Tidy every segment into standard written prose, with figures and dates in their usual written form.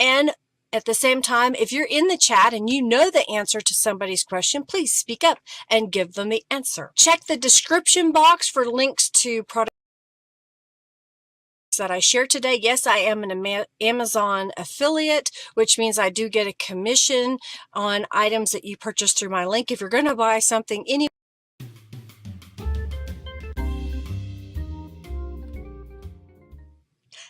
And at the same time, if you're in the chat and you know the answer to somebody's question, please speak up and give them the answer. Check the description box for links to products that I share today. Yes, I am an Amazon affiliate, which means I do get a commission on items that you purchase through my link. If you're going to buy something anyway,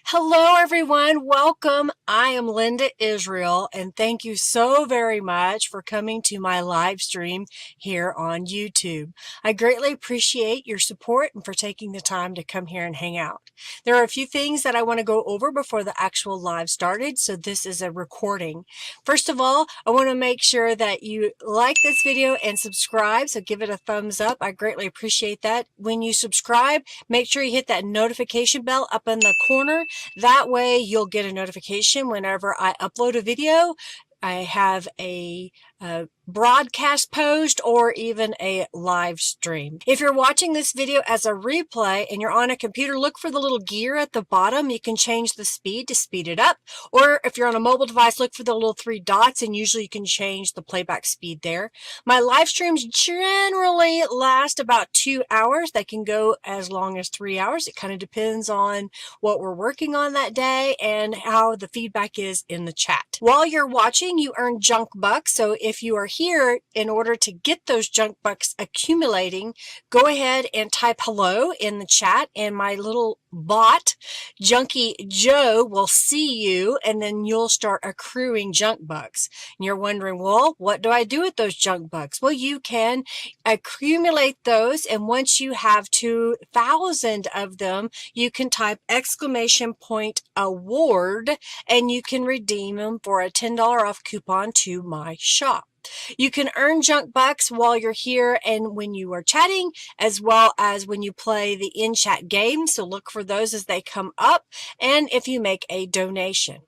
hello, everyone. Welcome. I am Linda Israel, and thank you so very much for coming to my live stream here on YouTube. I greatly appreciate your support and for taking the time to come here and hang out. There are a few things that I want to go over before the actual live started, so this is a recording. First of all, I want to make sure that you like this video and subscribe, so give it a thumbs up. I greatly appreciate that. When you subscribe, make sure you hit that notification bell up in the corner. That way you'll get a notification whenever I upload a video. I have a broadcast post or even a live stream. If you're watching this video as a replay and you're on a computer, look for the little gear at the bottom. You can change the speed to speed it up. Or if you're on a mobile device, look for the little 3 dots and usually you can change the playback speed there. My live streams generally last about 2 hours. They can go as long as 3 hours. It kind of depends on what we're working on that day and how the feedback is in the chat. While you're watching, you earn junk bucks. So if you are here in order to get those junk bucks accumulating, go ahead and type hello in the chat and my little bot, Junkie Joe, will see you and then you'll start accruing junk bucks. And you're wondering, well, what do I do with those junk bucks? Well, you can accumulate those, and once you have 2,000 of them, you can type !award and you can redeem them for a $10 off coupon to my shop. You can earn junk bucks while you're here and when you are chatting, as well as when you play the in-chat game. So look for those as they come up, and if you make a donation.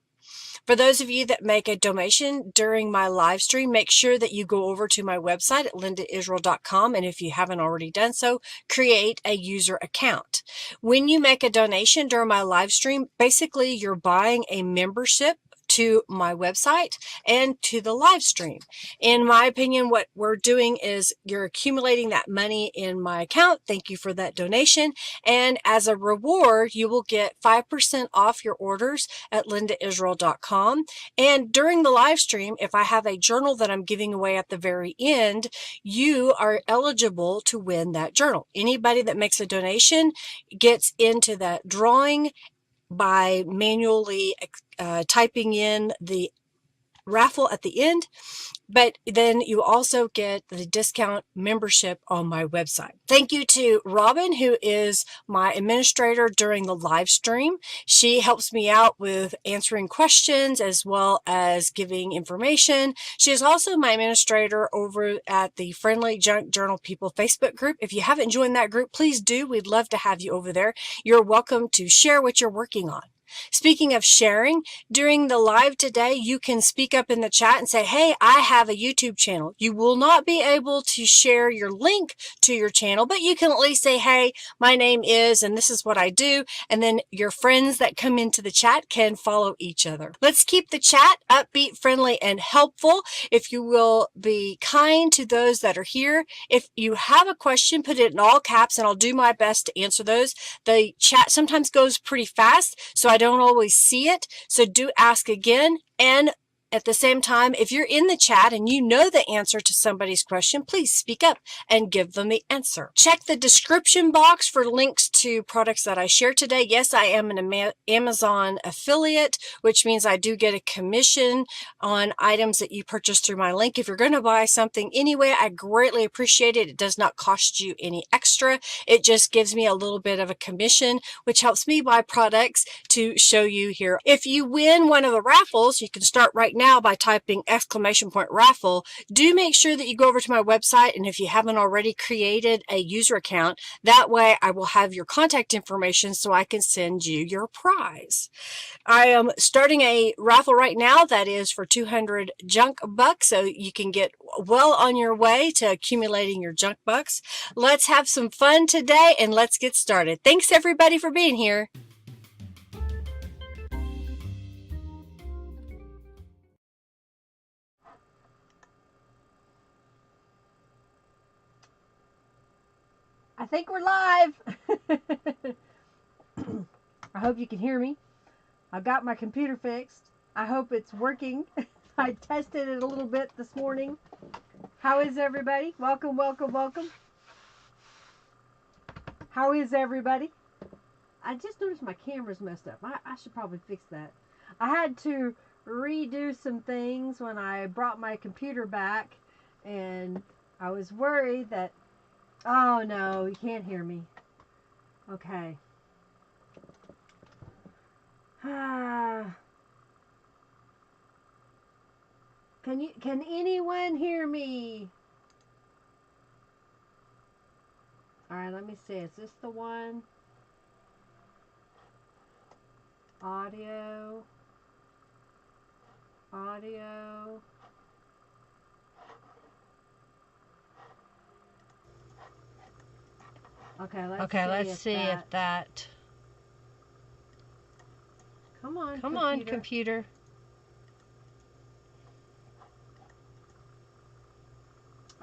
For those of you that make a donation during my live stream, make sure that you go over to my website at lindaisrael.com, and if you haven't already done so, create a user account. When you make a donation during my live stream, basically you're buying a membership to my website and to the live stream. In my opinion, what we're doing is you're accumulating that money in my account. Thank you for that donation. And as a reward, you will get 5% off your orders at lindaisrael.com. And during the live stream, if I have a journal that I'm giving away at the very end, you are eligible to win that journal. Anybody that makes a donation gets into that drawing by manually typing in the raffle at the end, but then you also get the discount membership on my website. Thank you to Robin, who is my administrator during the live stream. She helps me out with answering questions as well as giving information. She is also my administrator over at the Friendly Junk Journal People Facebook group. If you haven't joined that group, please do. We'd love to have you over there. You're welcome to share what you're working on. Speaking of sharing, during the live today, you can speak up in the chat and say, hey, I have a YouTube channel. You will not be able to share your link to your channel, but you can at least say, hey, my name is, and this is what I do. And then your friends that come into the chat can follow each other. Let's keep the chat upbeat, friendly, and helpful. If you will be kind to those that are here. If you have a question, put it in all caps and I'll do my best to answer those. The chat sometimes goes pretty fast, so I don't always see it. So do ask again. And at the same time, if you're in the chat and you know the answer to somebody's question, please speak up and give them the answer. Check the description box for links to products that I share today. Yes, I am an Amazon affiliate, which means I do get a commission on items that you purchase through my link. If you're going to buy something anyway, I greatly appreciate it. It does not cost you any extra. It just gives me a little bit of a commission, which helps me buy products to show you here. If you win one of the raffles, you can start right now by typing !raffle. Do make sure that you go over to my website, and if you haven't already created a user account, that way I will have your contact information so I can send you your prize. I am starting a raffle right now that is for 200 junk bucks, so you can get well on your way to accumulating your junk bucks. Let's have some fun today and let's get started. Thanks everybody for being here. think we're live. I hope you can hear me. I got my computer fixed. I hope it's working. I tested it a little bit this morning. How is everybody? Welcome, welcome, welcome. How is everybody? I just noticed my camera's messed up. I should probably fix that. I had to redo some things when I brought my computer back, and I was worried that, oh no, you can't hear me. Okay. Can anyone hear me? All right, let me see. Is this the one? Audio. Okay, let's see if that. Come on, computer.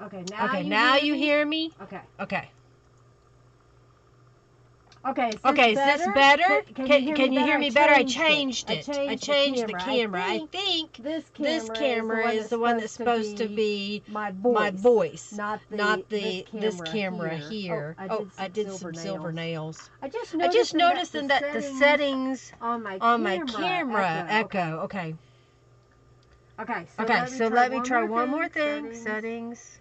Okay, now you hear me? Okay. Okay, is this better? Can you hear me better? I changed it. I changed the camera. I think this camera is the one that's supposed to be my voice, not this camera here. Oh, I did some silver nails. I just noticed that the settings on my camera echo. Okay, so let me try one more thing. Settings.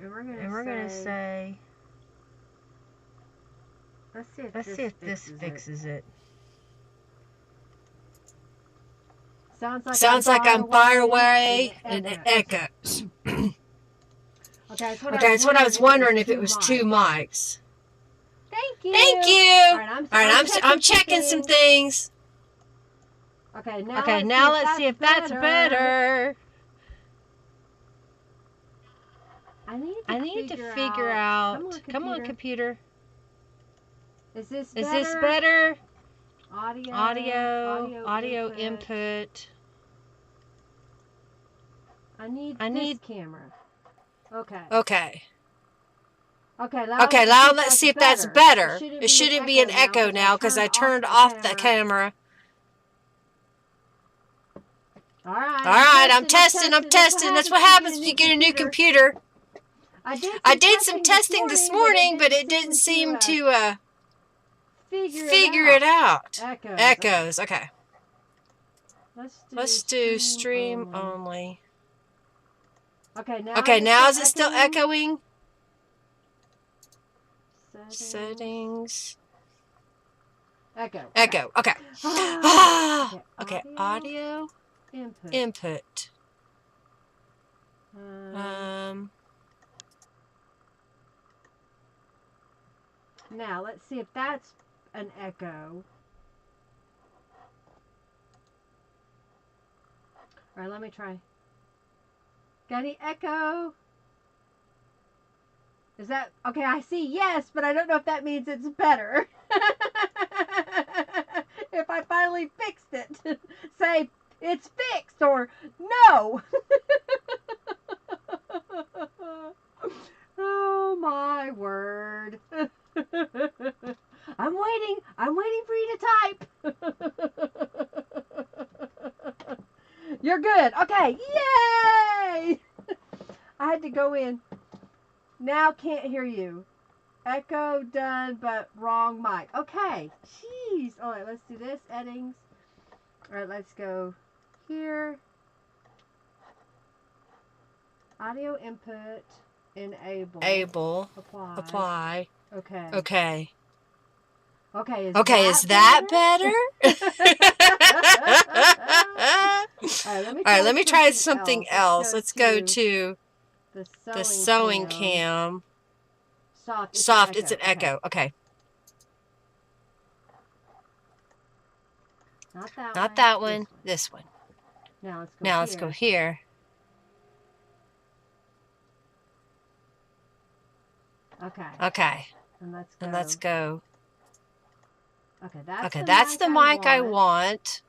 And we're gonna say. Let's see if this fixes it. Sounds like I'm far away and it echoes. Okay, that's what I was wondering if it was two mics. Thank you. All right, I'm checking some things. Okay, now let's see if that's better. I need to figure out. Come on, computer. Is this better? Audio input. I need this camera. Okay, now let's see if that's better. It shouldn't be an echo now because I turned off the camera. All right, I'm testing. That's what happens when you get a new computer. I did some testing this morning, but it didn't seem to figure it out. Echoes. Okay. Let's do stream only. Okay, now is it still echoing? Settings. Echo. Okay. Okay, audio input. Now let's see if that's an echo. All right, let me try. Got any echo? Is that okay? I see yes, but I don't know if that means it's better. If I finally fixed it, say it's fixed or no. Oh my word. I'm waiting for you to type. You're good. Okay. Yay! I had to go in. Now can't hear you. Echo done, but wrong mic. Okay. Jeez. All right, let's do this. Settings. All right, let's go here. Audio input. Enable. Apply. Okay. Is that better? All right, let me try something else. Let's go to the sewing cam. Soft, it's an echo. Okay. Not that one. This one. Now let's go here. Okay. And let's go. Okay, that's the mic I want.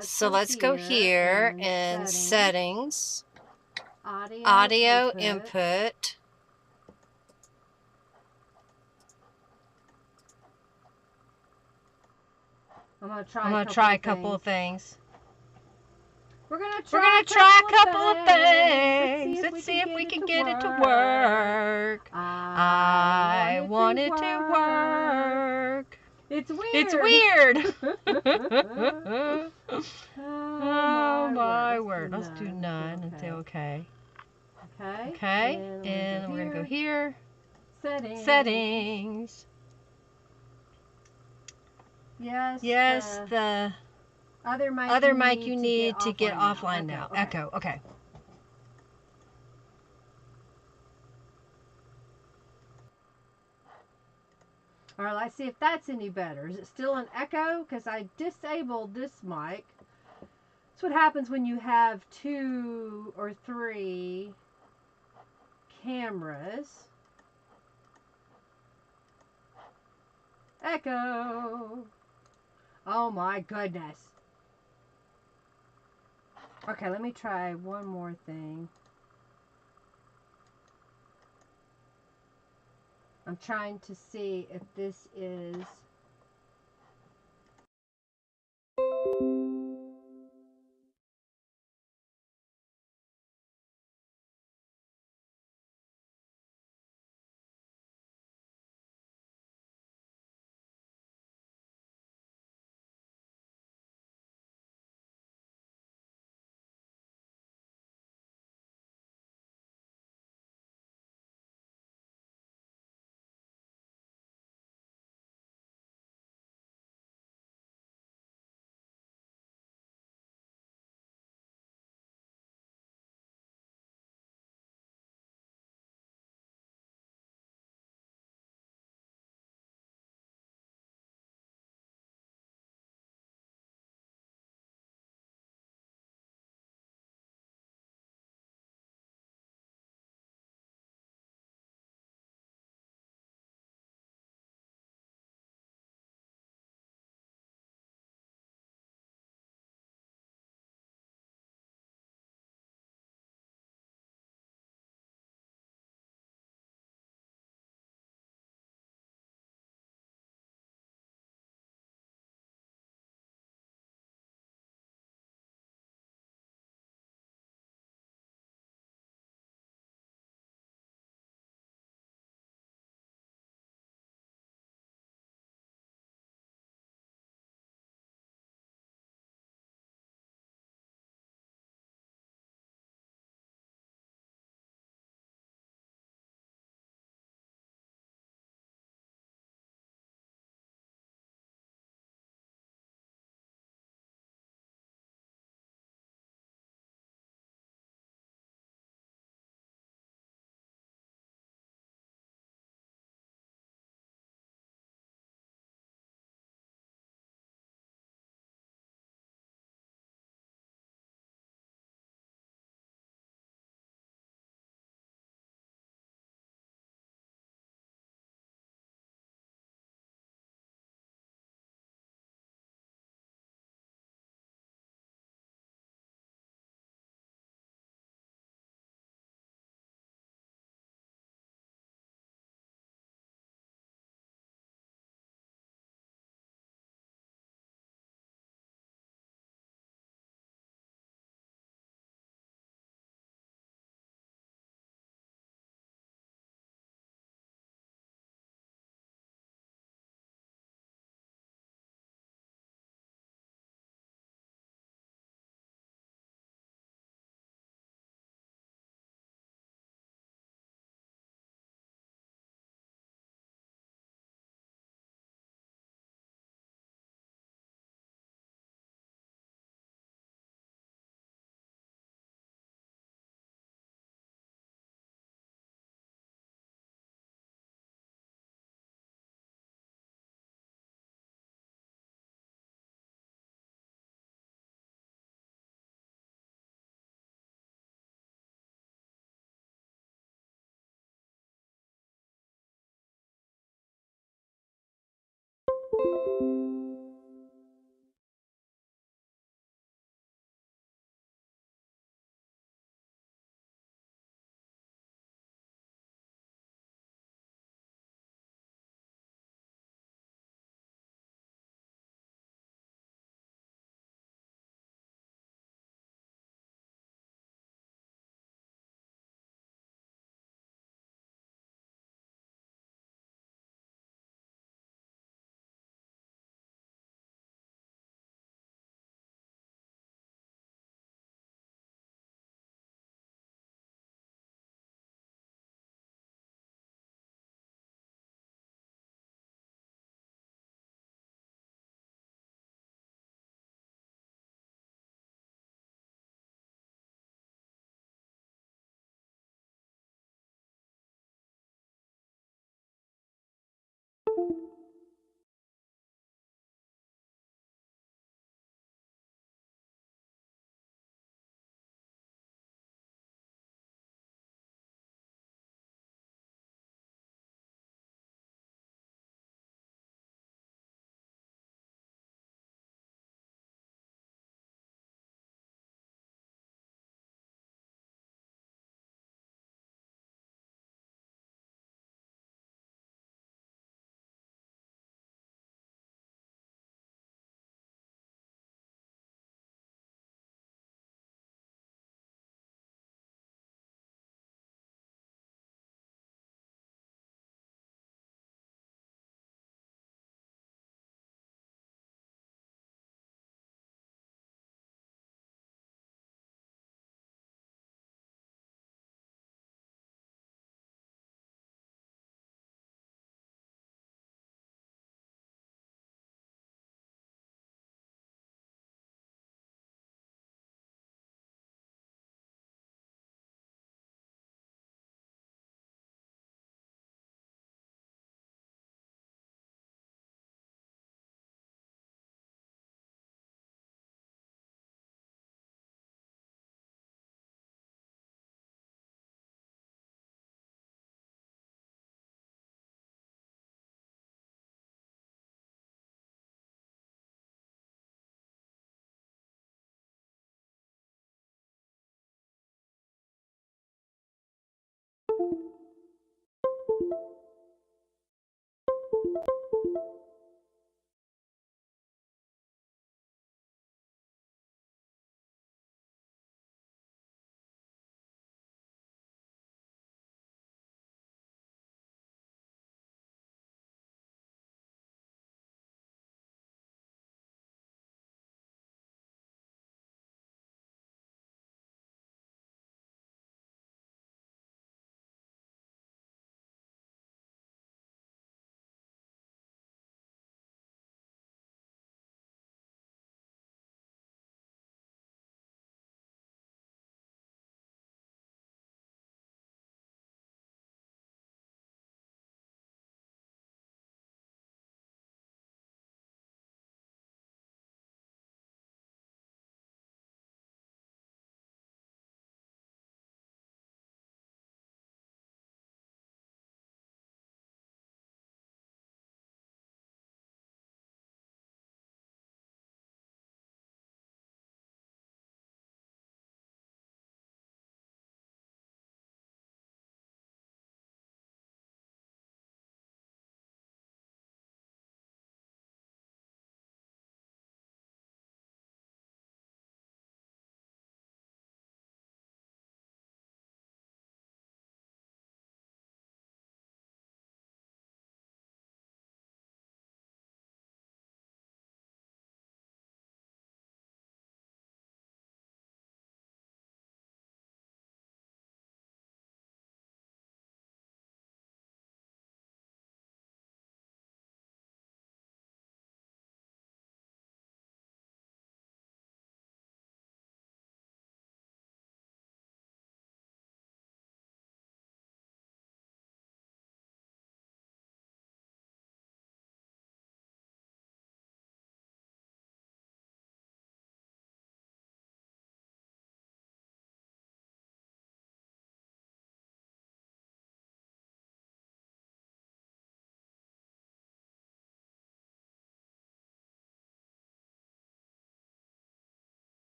So let's go here and settings. Audio input. I'm going to try a couple of things. We're going to try a couple of things. Let's see if we can get it to work. I want it to work. It's weird. It's weird. Oh my word. Let's do none and say okay. Okay. And we're going to go here. Settings. Yes, the other mic you need to get offline now. Echo. Okay. All right, let's see if that's any better. Is it still an echo? Because I disabled this mic. That's what happens when you have 2 or 3 cameras. Echo. Oh my goodness. Okay, let me try one more thing. I'm trying to see if this is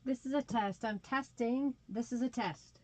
This is a test. I'm testing. This is a test.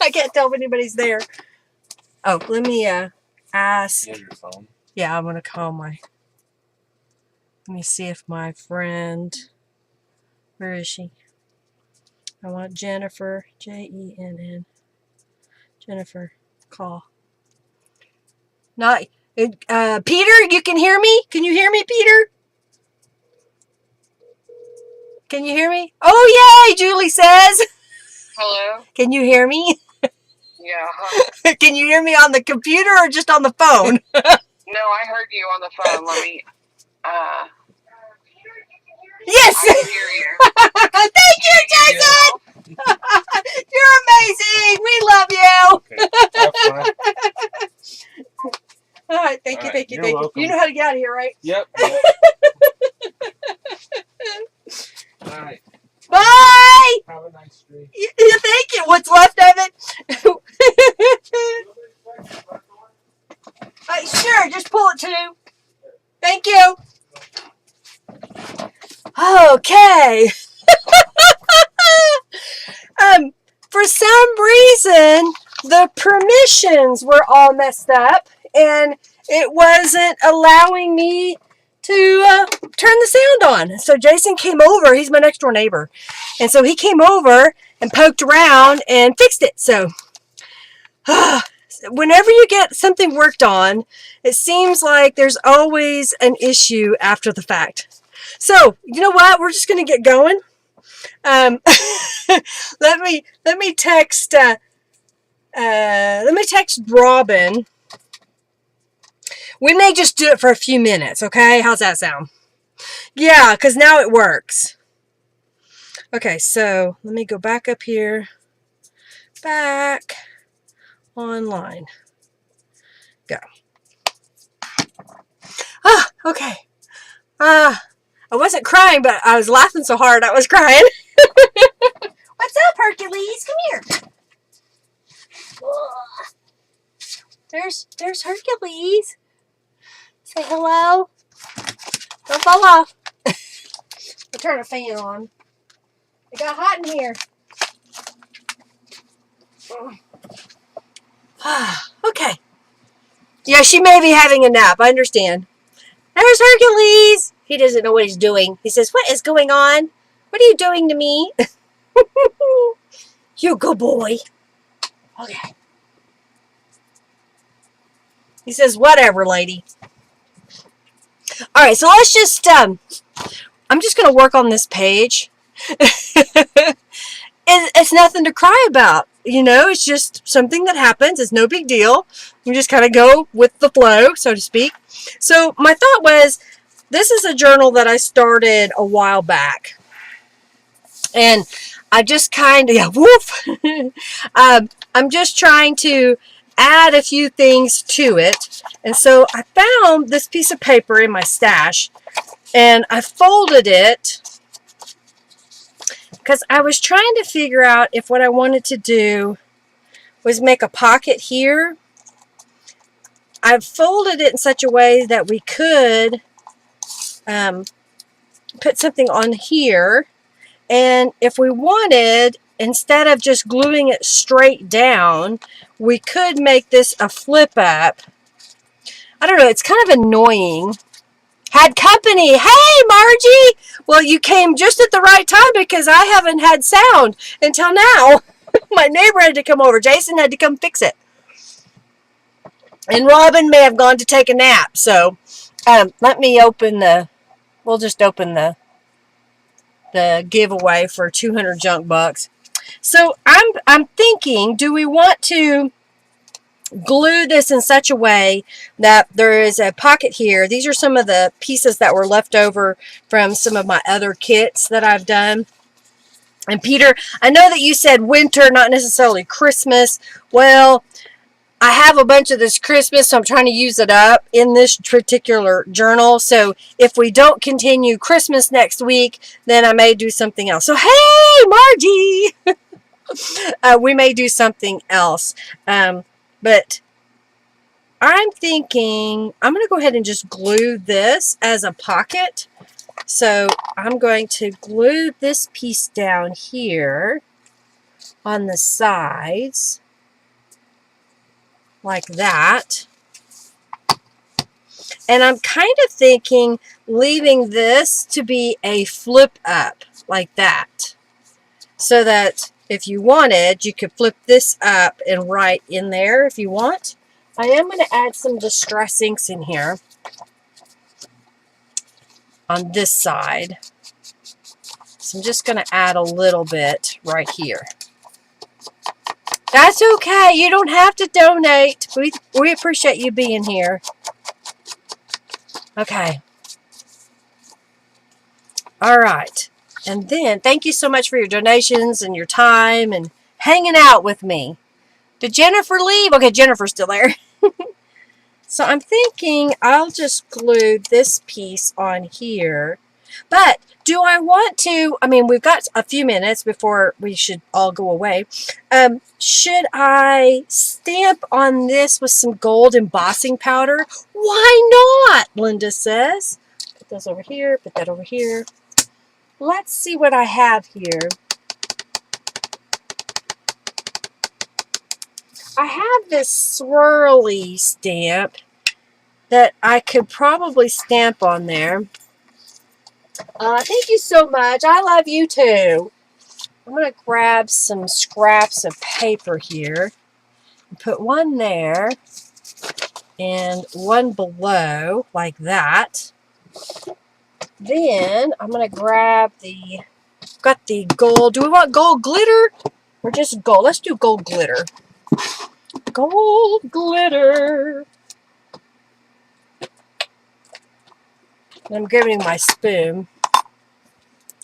I can't tell if anybody's there. Oh, let me ask. You have your phone? Yeah, I'm gonna call my. Let me see if my friend. Where is she? I want Jennifer. Jenn. Jennifer. Call. Not. Peter, you can hear me? Can you hear me, Peter? Can you hear me? Oh, yay, Julie says. Hello? Can you hear me? Yeah. Can you hear me on the computer or just on the phone? No, I heard you on the phone. Let me, Yes! I can hear you. Thank you, Jason! You're amazing! We love you! Okay. Have fun. All right, thank All you, right, thank you, you're thank welcome. you. You know how to get out of here, right? Yep. All right. Bye! Have a nice stream. Yeah, thank you. What's left of it? Sure, just pull it too. Thank you. Okay. For some reason, the permissions were all messed up, and it wasn't allowing me to turn the sound on. So Jason came over. He's my next door neighbor. And so he came over and poked around and fixed it. So whenever you get something worked on, it seems like there's always an issue after the fact. So, you know what? We're just going to get going. Let me text Robin. We may just do it for a few minutes, okay? How's that sound? Yeah, because now it works. Okay, so let me go back up here. Back online. Go. Okay. I wasn't crying, but I was laughing so hard I was crying. What's up, Hercules? Come here. There's Hercules. Say hello. Don't fall off. I'll turn a fan on. It got hot in here. Okay. Yeah, she may be having a nap. I understand. There's Hercules. He doesn't know what he's doing. He says, "What is going on? What are you doing to me?" You good boy. Okay. He says, "Whatever, lady." All right, so let's just, I'm just going to work on this page. It's nothing to cry about. You know, it's just something that happens. It's no big deal. You just kind of go with the flow, so to speak. So my thought was, this is a journal that I started a while back. And I just kind of, yeah, woof. I'm just trying to add a few things to it. And so I found this piece of paper in my stash, and I folded it because I was trying to figure out if what I wanted to do was make a pocket here. I've folded it in such a way that we could put something on here. And if we wanted, instead of just gluing it straight down, we could make this a flip up. I don't know, it's kind of annoying. Had company. Hey, Margie! Well, you came just at the right time because I haven't had sound until now. My neighbor had to come over. Jason had to come fix it. And Robin may have gone to take a nap. So let me open we'll just open the giveaway for 200 junk bucks. So I'm thinking, do we want to glue this in such a way that there is a pocket here? These are some of the pieces that were left over from some of my other kits that I've done. And Peter, I know that you said winter, not necessarily Christmas. Well, I have a bunch of this Christmas, so I'm trying to use it up in this particular journal. So if we don't continue Christmas next week, then I may do something else. So, hey, Margie! We may do something else. But I'm thinking I'm going to go ahead and just glue this as a pocket. So I'm going to glue this piece down here on the sides. like that. And I'm kind of thinking leaving this to be a flip up like that. So that if you wanted, you could flip this up and write in there if you want. I am going to add some distress inks in here on this side. So I'm just going to add a little bit right here. That's okay. You don't have to donate. We appreciate you being here. Okay. All right. And then, thank you so much for your donations and your time and hanging out with me. Did Jennifer leave? Okay, Jennifer's still there. So I'm thinking I'll just glue this piece on here. But do I want to, I mean, we've got a few minutes before we should all go away. Should I stamp on this with some gold embossing powder? Why not? Linda says. Put this over here, put that over here. Let's see what I have here. I have this swirly stamp that I could probably stamp on there. Thank you so much. I love you too. I'm going to grab some scraps of paper here and put one there and one below like that. Then I'm going to grab got the gold. Do we want gold glitter or just gold? Let's do gold glitter. Gold glitter. I'm grabbing my spoon.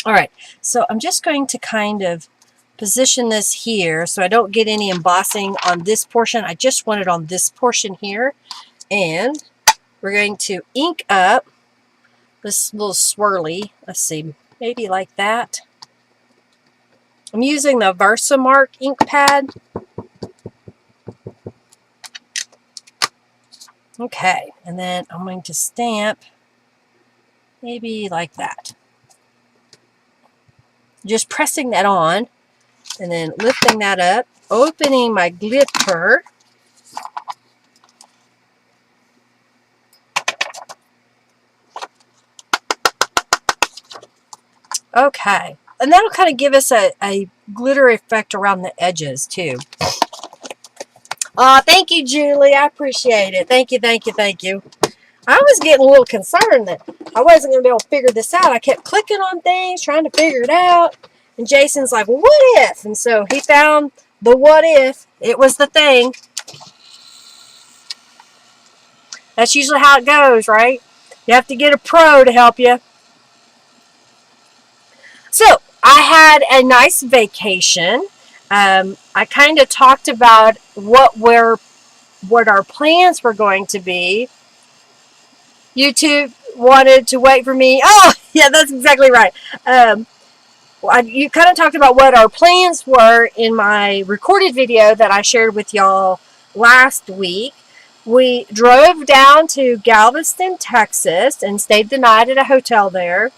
All right, so I'm just going to kind of position this here so I don't get any embossing on this portion. I just want it on this portion here. And we're going to ink up this little swirly. Let's see, maybe like that. I'm using the Versamark ink pad. Okay, and then I'm going to stamp maybe like that. Just pressing that on and then lifting that up, opening my glitter. Okay, and that'll kind of give us a glitter effect around the edges too. Thank you, Julie. I appreciate it. Thank you, thank you, thank you. I was getting a little concerned that I wasn't going to be able to figure this out. I kept clicking on things, trying to figure it out. And Jason's like, well, what if? And so he found the what if. It was the thing. That's usually how it goes, right? You have to get a pro to help you. So, I had a nice vacation. I kind of talked about what our plans were going to be. YouTube wanted to wait for me. Oh, yeah, that's exactly right. You kind of talked about what our plans were in my recorded video that I shared with y'all last week. We drove down to Galveston, Texas, and stayed the night at a hotel there.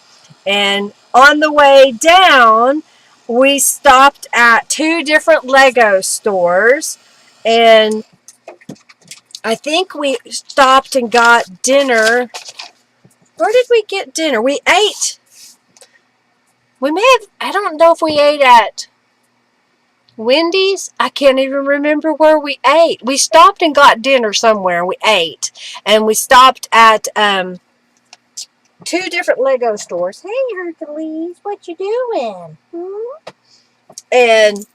And on the way down, we stopped at 2 different Lego stores. And I think we stopped and got dinner. Where did we get dinner? We ate. We may have, I don't know if we ate at Wendy's. I can't even remember where we ate. We stopped and got dinner somewhere. We ate. And we stopped at 2 different Lego stores. Hey, Hercules, what you doing? And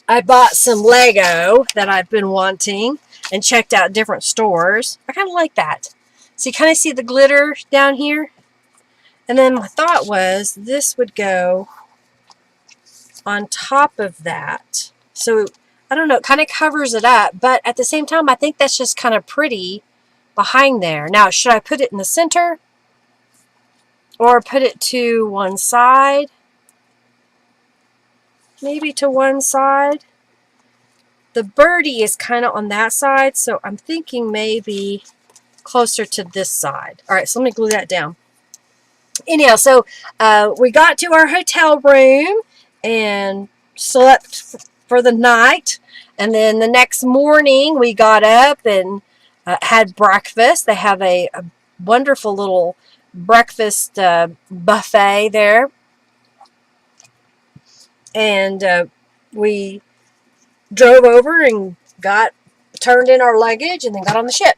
I bought some Lego that I've been wanting and checked out different stores. I kind of like that. So you kind of see the glitter down here. And then my thought was this would go on top of that. So, I don't know, it kind of covers it up. But at the same time, I think that's just kind of pretty behind there. Now, should I put it in the center? Or put it to one side? Maybe to one side. The birdie is kind of on that side, so I'm thinking maybe closer to this side. All right, so let me glue that down. Anyhow, so we got to our hotel room and slept for the night. And then the next morning we got up and had breakfast. They have a wonderful little breakfast buffet there. And we drove over and turned in our luggage and then got on the ship.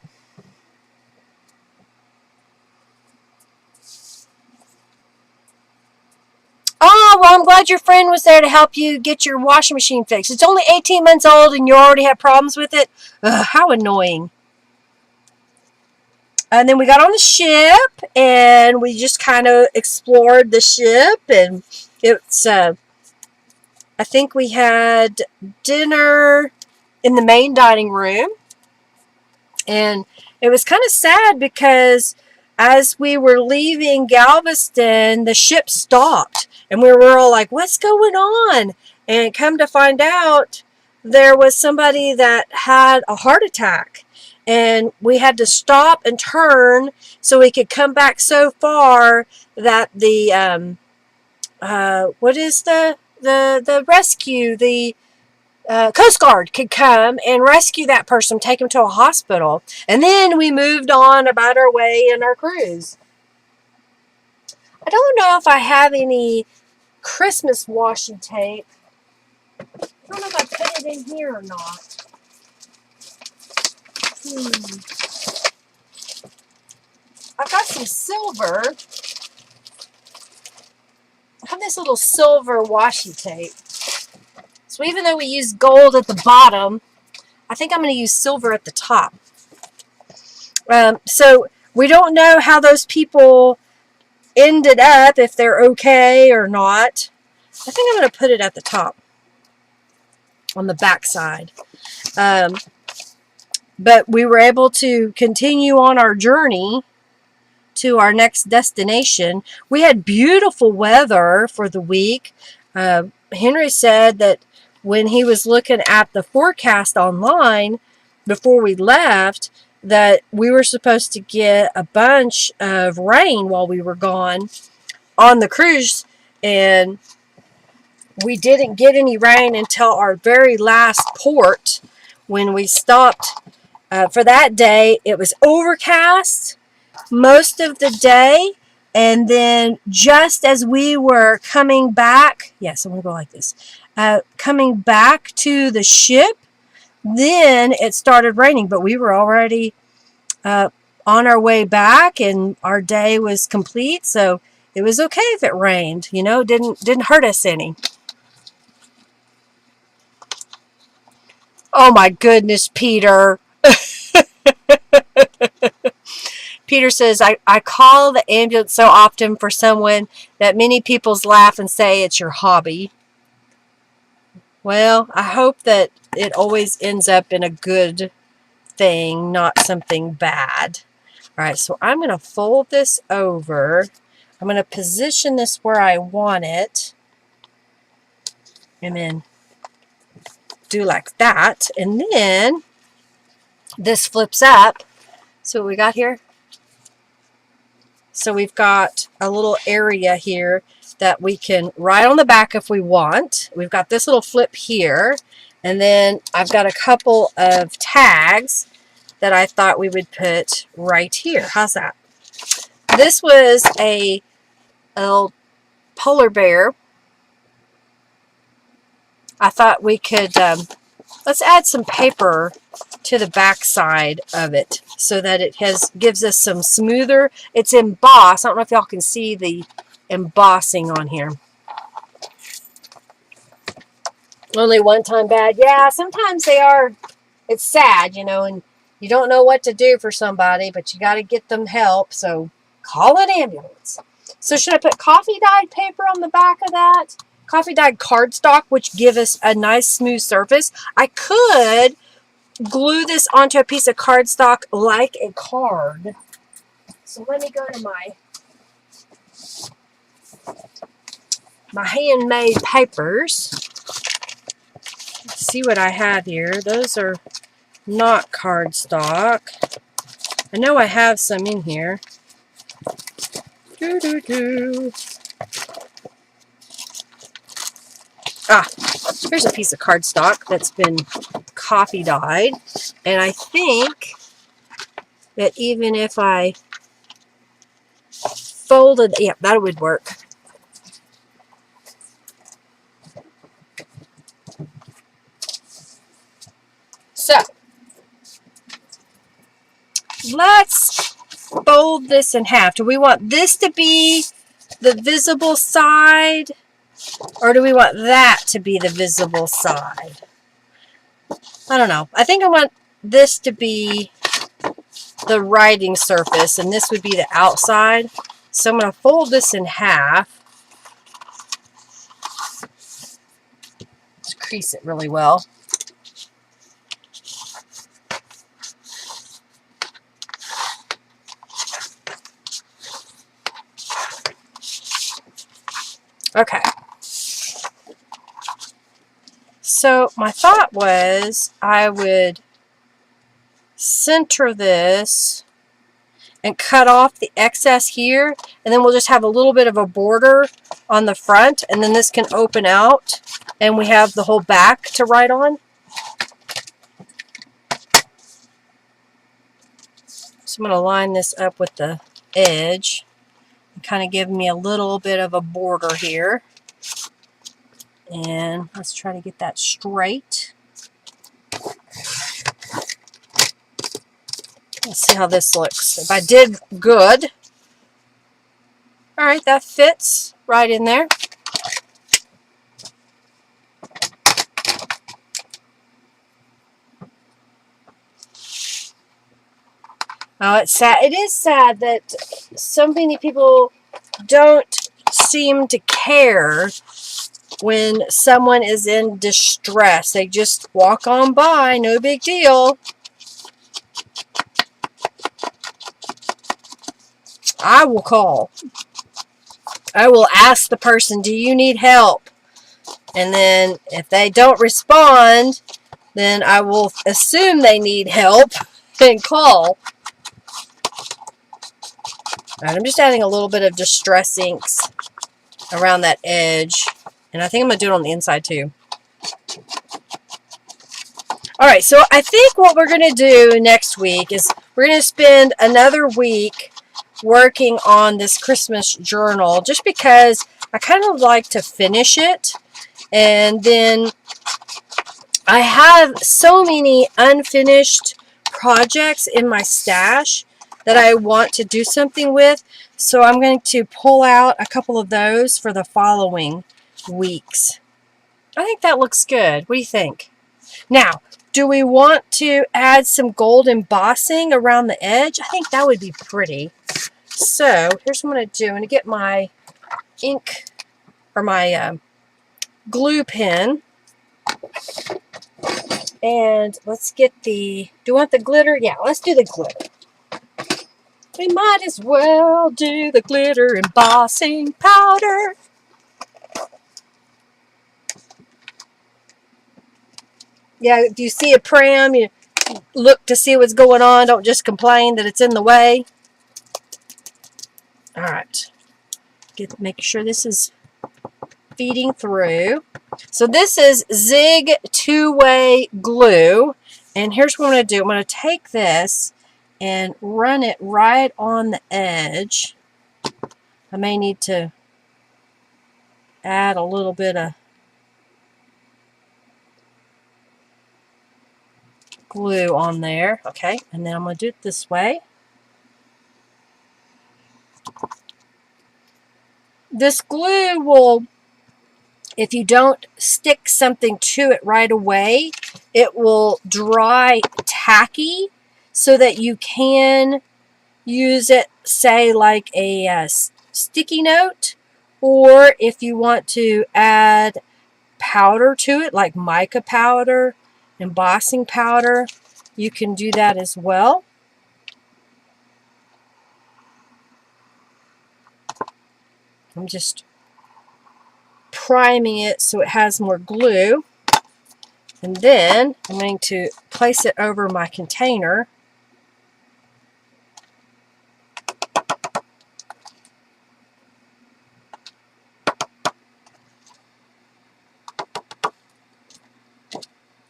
Oh, well, I'm glad your friend was there to help you get your washing machine fixed. It's only 18 months old and you already have problems with it? Ugh, how annoying. And then we got on the ship and we just kind of explored the ship. And it's, I think we had dinner in the main dining room. And it was kind of sad because as we were leaving Galveston, the ship stopped. And we were all like, what's going on? And come to find out, there was somebody that had a heart attack. And we had to stop and turn so we could come back so far that the, what is the rescue, the Coast Guard could come and rescue that person, take him to a hospital. And then we moved on about our way in our cruise. I don't know if I have any Christmas washi tape. I don't know if I put it in here or not. I've got some silver. I have this little silver washi tape. So even though we use gold at the bottom, I think I'm going to use silver at the top. So we don't know how those people ended up, if they're okay or not. I think I'm going to put it at the top on the back side. But we were able to continue on our journey to our next destination. We had beautiful weather for the week. Henry said that when he was looking at the forecast online before we left, that we were supposed to get a bunch of rain while we were gone on the cruise, and we didn't get any rain until our very last port when we stopped for that day. It was overcast most of the day, and then just as we were coming back, yes, I'm going to go like this, coming back to the ship, then it started raining, but we were already on our way back and our day was complete, so it was okay if it rained, you know, didn't hurt us any. Oh my goodness, Peter. Peter says, I call the ambulance so often for someone that many people laugh and say it's your hobby. Well, I hope that it always ends up in a good thing, not something bad. All right, so I'm going to fold this over. I'm going to position this where I want it. And then do like that. And then this flips up. So what we got here? So we've got a little area here that we can write on the back if we want. We've got this little flip here. And then I've got a couple of tags that I thought we would put right here. How's that? This was a little polar bear. I thought we could, let's add some paper to the back side of it so that it gives us some smoother. It's embossed. I don't know if y'all can see the embossing on here. Only one time bad. Yeah, sometimes they are. It's sad, you know, and you don't know what to do for somebody, but you got to get them help, so call an ambulance. So should I put coffee dyed paper on the back of that? Coffee dyed cardstock, which give us a nice smooth surface. I could glue this onto a piece of cardstock like a card. So let me go to my handmade papers. Let's see what I have here. Those are not cardstock. I know I have some in here. Here's a piece of cardstock that's been coffee dyed. And I think that even if I folded, yeah, that would work. So let's fold this in half. Do we want this to be the visible side, or do we want that to be the visible side? I don't know. I think I want this to be the writing surface, and this would be the outside. So I'm going to fold this in half. Just crease it really well. Okay. So my thought was I would center this and cut off the excess here, and then we'll just have a little bit of a border on the front, and then this can open out and we have the whole back to write on. So I'm going to line this up with the edge and kind of give me a little bit of a border here. And let's try to get that straight. Let's see how this looks. If I did good. All right, that fits right in there. Oh, it's sad. It is sad that so many people don't seem to care when someone is in distress. They just walk on by, no big deal. I will call. I will ask the person, do you need help? And then if they don't respond, then I will assume they need help and call. All right, I'm just adding a little bit of Distress Inks around that edge. And I think I'm going to do it on the inside too. All right, so I think what we're going to do next week is we're going to spend another week working on this Christmas journal, just because I kind of like to finish it. And then I have so many unfinished projects in my stash that I want to do something with. So I'm going to pull out a couple of those for the following weeks. I think that looks good. What do you think? Now, do we want to add some gold embossing around the edge? I think that would be pretty. So here's what I'm going to do. I'm going to get my ink or my glue pen. And let's get the, do you want the glitter? Yeah, let's do the glitter. We might as well do the glitter embossing powder. Yeah, if you see a pram, you look to see what's going on. Don't just complain that it's in the way. All right. Make sure this is feeding through. So this is Zig two-way glue. And here's what I'm going to do. I'm going to take this and run it right on the edge. I may need to add a little bit of glue on there. Okay, and then I'm going to do it this way. This glue will, if you don't stick something to it right away, it will dry tacky so that you can use it, say, like a sticky note, or if you want to add powder to it, like mica powder, embossing powder, you can do that as well. I'm just priming it so it has more glue. And then I'm going to place it over my container.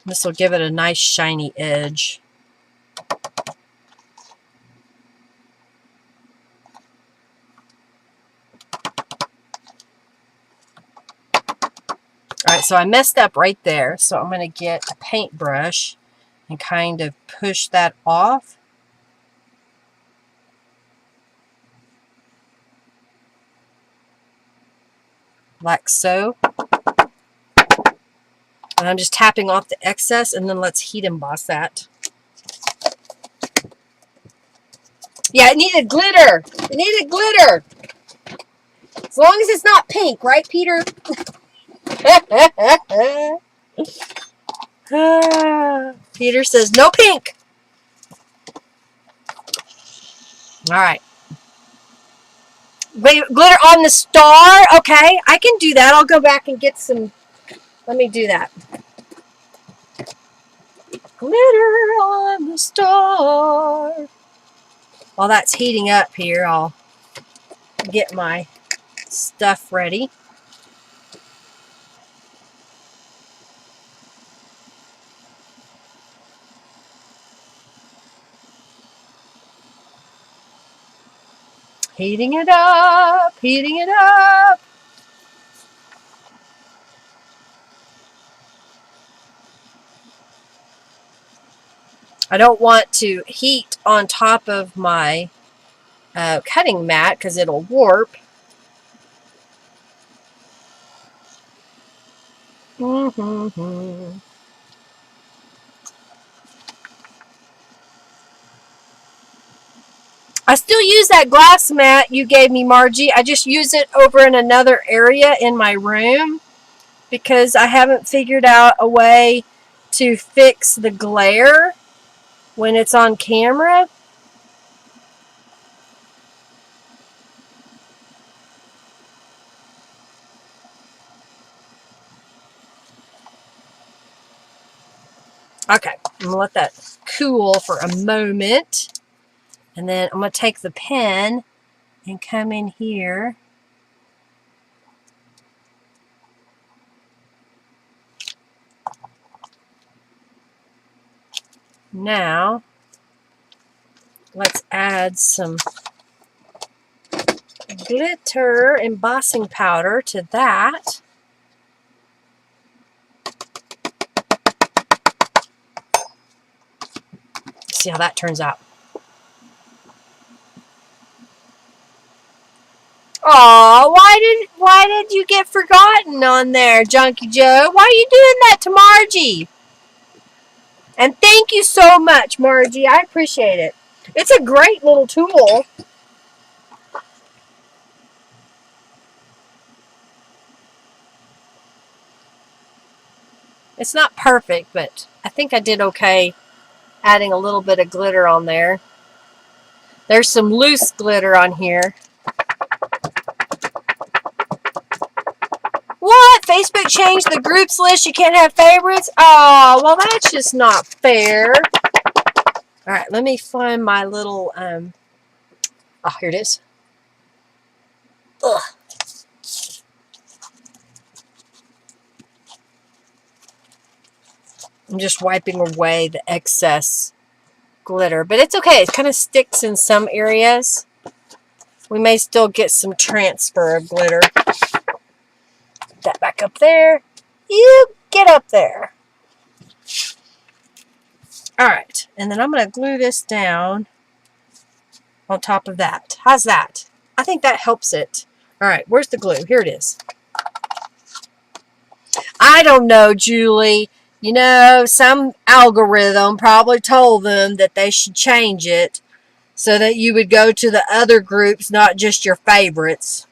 This will give it a nice shiny edge. Alright, so I messed up right there. So I'm going to get a paintbrush and kind of push that off. Like so. And I'm just tapping off the excess, and then let's heat emboss that. Yeah, it needed glitter. It needed glitter. As long as it's not pink, right, Peter? Peter says no pink. All right. Wait, glitter on the star? Okay, I can do that. I'll go back and get some. Let me do that. Glitter on the star. While that's heating up here, I'll get my stuff ready. Heating it up, heating it up. I don't want to heat on top of my cutting mat because it'll warp. I still use that glass mat you gave me, Margie. I just use it over in another area in my room because I haven't figured out a way to fix the glare when it's on camera. Okay, I'm going to let that cool for a moment. And then I'm going to take the pen and come in here. Now, let's add some glitter embossing powder to that. See how that turns out. Aw, why did you get forgotten on there, Junkie Joe? Why are you doing that to Margie? And thank you so much, Margie. I appreciate it. It's a great little tool. It's not perfect, but I think I did okay adding a little bit of glitter on there. There's some loose glitter on here. What? Facebook changed the groups list. You can't have favorites? Oh, well, that's just not fair. All right, let me find my little, oh, here it is. Ugh. I'm just wiping away the excess glitter, but it's okay. It kind of sticks in some areas. We may still get some transfer of glitter. Put that back up there. You get up there. All right, and then I'm going to glue this down on top of that. How's that? I think that helps it. All right, where's the glue? Here it is. I don't know, Julie. You know, some algorithm probably told them that they should change it so that you would go to the other groups, not just your favorites.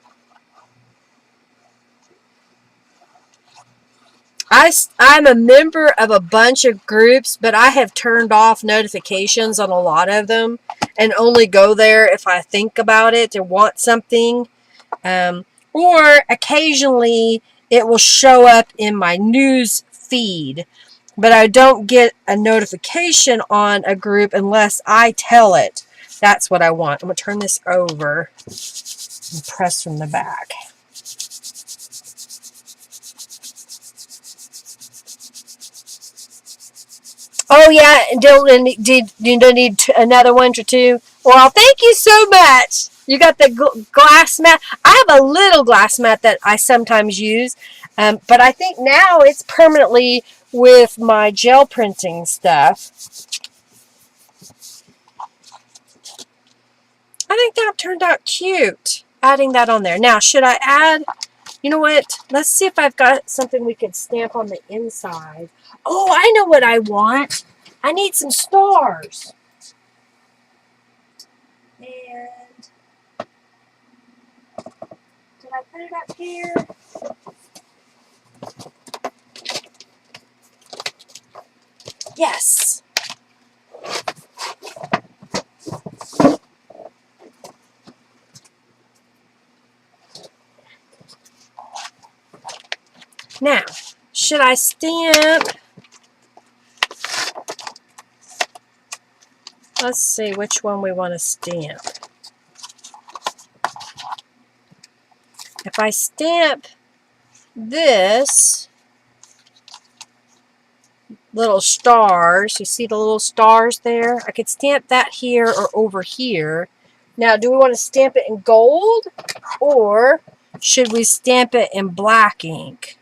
I'm a member of a bunch of groups, but I have turned off notifications on a lot of them and only go there if I think about it or want something. Or occasionally it will show up in my news feed, but I don't get a notification on a group unless I tell it. That's what I want. I'm going to turn this over and press from the back. Oh yeah, and did you don't need another one or two? Well, thank you so much. You got the glass mat. I have a little glass mat that I sometimes use, but I think now it's permanently with my gel printing stuff. I think that turned out cute. Adding that on there. Now, should I add? You know what? Let's see if I've got something we could stamp on the inside. Oh, I know what I want. I need some stars. And did I put it up here? Yes. Now, should I stamp? Let's see which one we want to stamp. If I stamp this little stars, you see the little stars there? I could stamp that here or over here. Now, do we want to stamp it in gold or should we stamp it in black ink?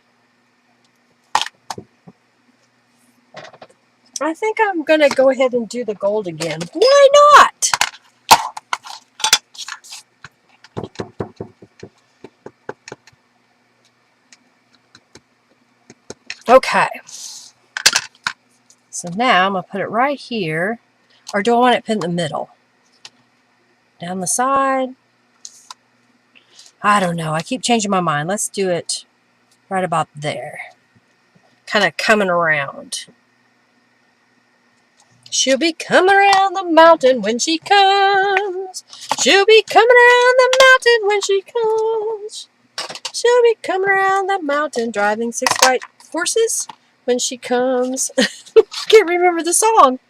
I think I'm going to go ahead and do the gold again. Why not? Okay. So now I'm going to put it right here. Or do I want it put in the middle? Down the side? I don't know. I keep changing my mind. Let's do it right about there. Kind of coming around. She'll be coming around the mountain when she comes. She'll be coming around the mountain when she comes. She'll be coming around the mountain driving 6 white horses when she comes. Can't remember the song.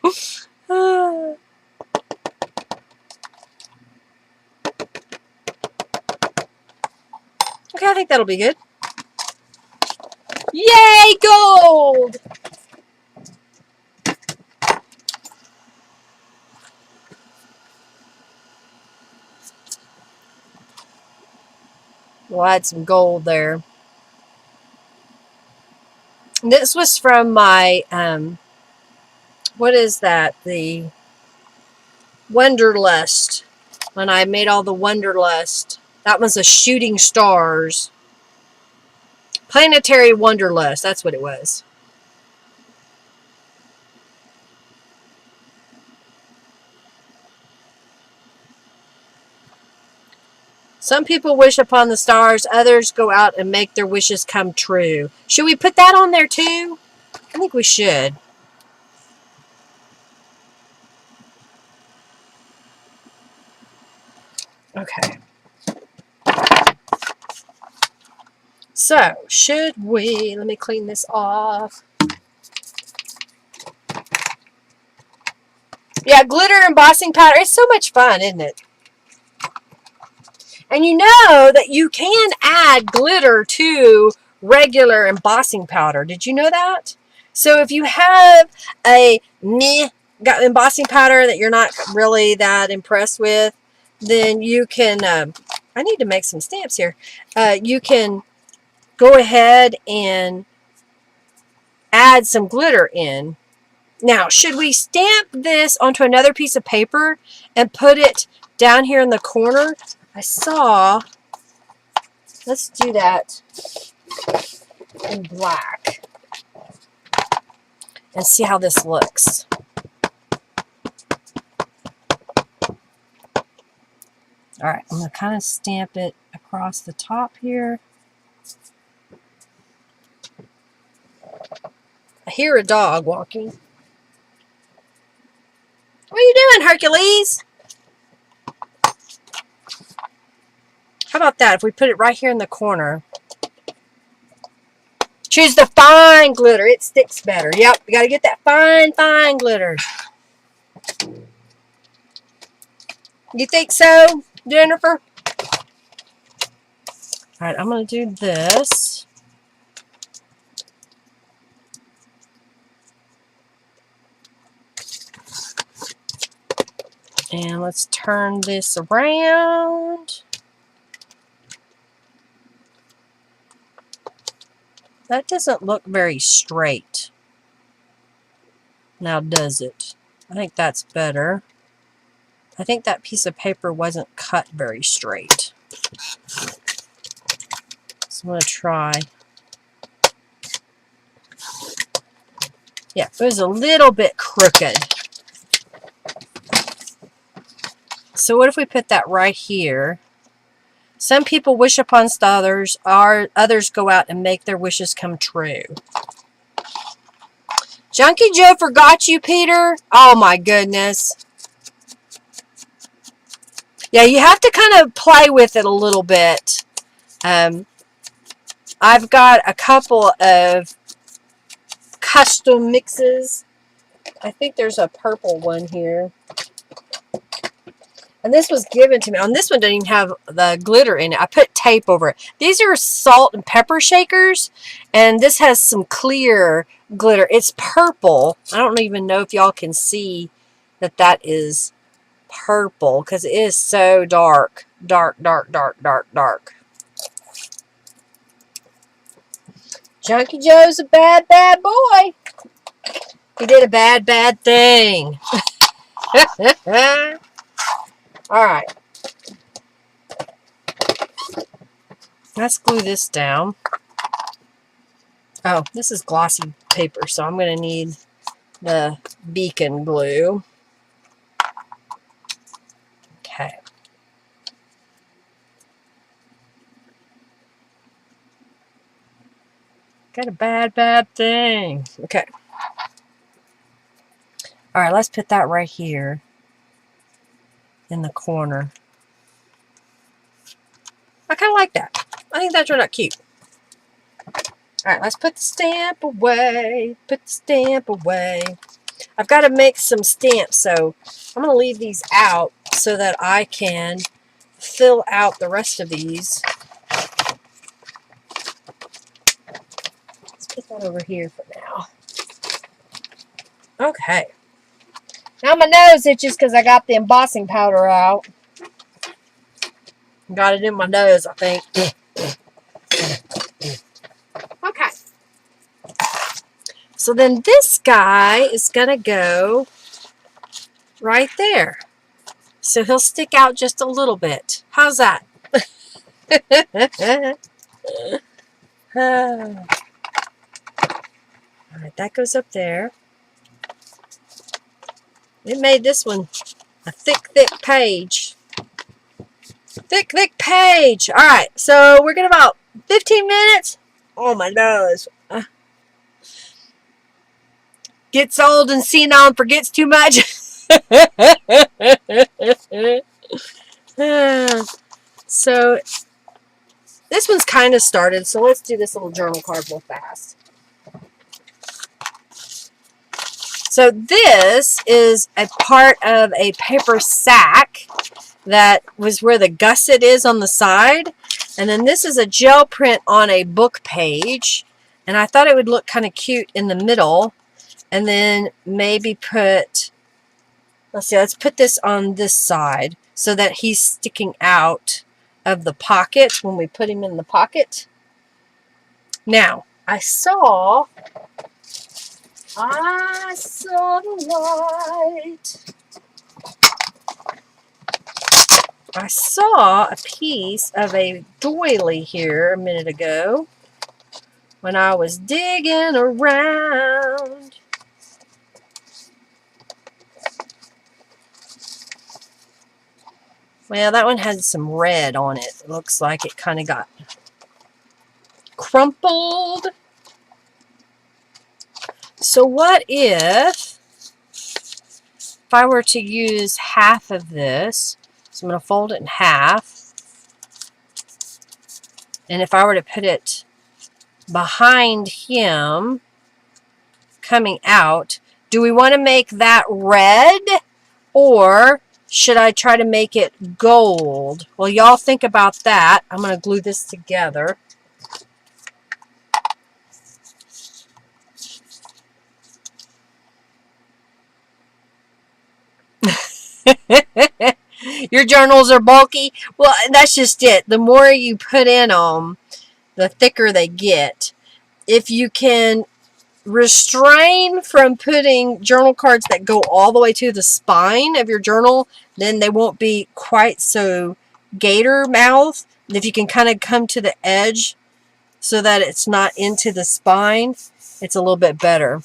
Okay, I think that'll be good. Yay, gold! We'll add some gold there. This was from my, what is that? The Wonderlust. When I made all the Wonderlust. That was a shooting stars. Planetary Wonderlust. That's what it was. Some people wish upon the stars. Others go out and make their wishes come true. Should we put that on there too? I think we should. Okay. So, should we... Let me clean this off. Yeah, glitter embossing powder. It's so much fun, isn't it? And you know that you can add glitter to regular embossing powder. Did you know that? So if you have a embossing powder that you're not really that impressed with, then you can, I need to make some stamps here. You can go ahead and add some glitter in. Now, should we stamp this onto another piece of paper and put it down here in the corner? I saw, let's do that in black and see how this looks. All right, I'm going to kind of stamp it across the top here. I hear a dog walking. What are you doing, Hercules? How about that if we put it right here in the corner? Choose the fine glitter. It sticks better. Yep, we got to get that fine, fine glitter. You think so, Jennifer? All right, I'm going to do this. let's turn this around. That doesn't look very straight. Now does it? I think that's better. I think that piece of paper wasn't cut very straight. So I'm going to try. Yeah, it was a little bit crooked. So what if we put that right here? Some people wish upon others, others go out and make their wishes come true. Junkie Joe forgot you, Peter? Oh my goodness. Yeah, you have to kind of play with it a little bit. I've got a couple of custom mixes. I think there's a purple one here. And this was given to me. On this one doesn't even have the glitter in it. I put tape over it. These are salt and pepper shakers. And this has some clear glitter. It's purple. I don't even know if y'all can see that that is purple. Because it is so dark. Dark, dark, dark, dark, dark. Junkie Joe's a bad, bad boy. He did a bad, bad thing. Alright. Let's glue this down. Oh, this is glossy paper, so I'm going to need the beacon glue. Okay. Got a bad, bad thing. Okay. Alright, let's put that right here in the corner. I kind of like that. I think that turned out cute. Alright, let's put the stamp away. Put the stamp away. I've got to make some stamps, so I'm going to leave these out so that I can fill out the rest of these. Let's put that over here for now. Okay. Now my nose itches because I got the embossing powder out. Got it in my nose, I think. Okay. So then this guy is going to go right there. So he'll stick out just a little bit. How's that? Alright, that goes up there. It made this one a thick, thick page. Thick, thick page. Alright, so we're getting about 15 minutes. Oh, my nose. Gets old and senile and forgets too much. So, this one's kind of started, so let's do this little journal card real fast. So this is a part of a paper sack that was where the gusset is on the side. And then this is a gel print on a book page. And I thought it would look kind of cute in the middle. And then maybe put, let's see, let's put this on this side so that he's sticking out of the pocket when we put him in the pocket. Now, I saw the light. I saw a piece of a doily here a minute ago when I was digging around. Well, that one had some red on it. It looks like it kind of got crumpled. So what if I were to use half of this? So I'm going to fold it in half. And if I were to put it behind him, coming out, do we want to make that red? Or should I try to make it gold? Well, y'all think about that. I'm going to glue this together. Your journals are bulky. Well, that's just it. The more you put in them, the thicker they get. If you can restrain from putting journal cards that go all the way to the spine of your journal, then they won't be quite so gator mouth. If you can kind of come to the edge so that it's not into the spine, it's a little bit better.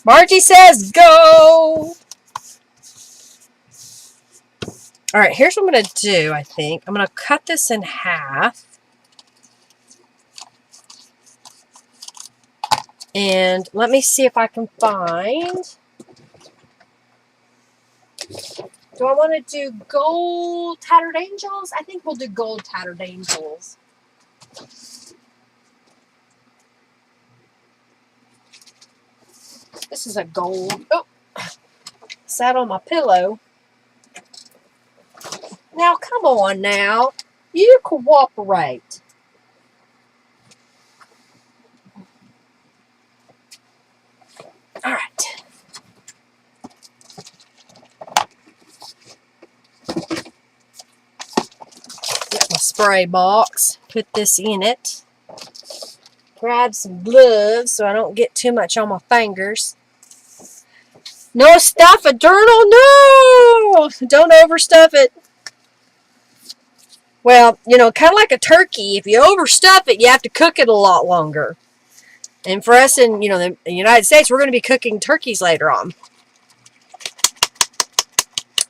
Margie says go! Alright, here's what I'm going to do, I think. I'm going to cut this in half. And let me see if I can find... Do I want to do gold tattered angels? I think we'll do gold tattered angels. This is a gold. Oh, sat on my pillow. Now, come on now. You cooperate. All right. Get my spray box. Put this in it. Grab some gloves so I don't get too much on my fingers. No stuff a journal. No! Don't overstuff it. Well, you know, kind of like a turkey. If you overstuff it, you have to cook it a lot longer. And for us in, you know, the United States, we're going to be cooking turkeys later on.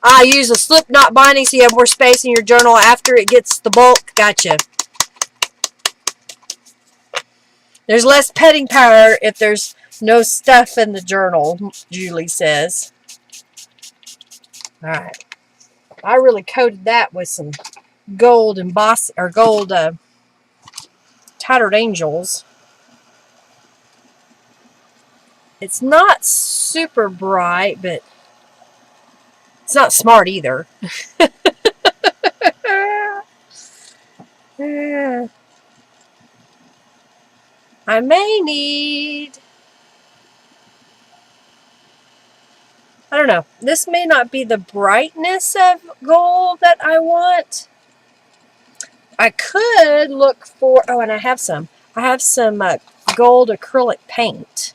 I use a slip knot binding so you have more space in your journal after it gets the bulk. Gotcha. There's less petting power if there's no stuff in the journal, Julie says. All right. I really coated that with some gold emboss or gold tattered angels. It's not super bright, but it's not smart either. I may need... I don't know. This may not be the brightness of gold that I want. I could look for... Oh, and I have some. I have some gold acrylic paint.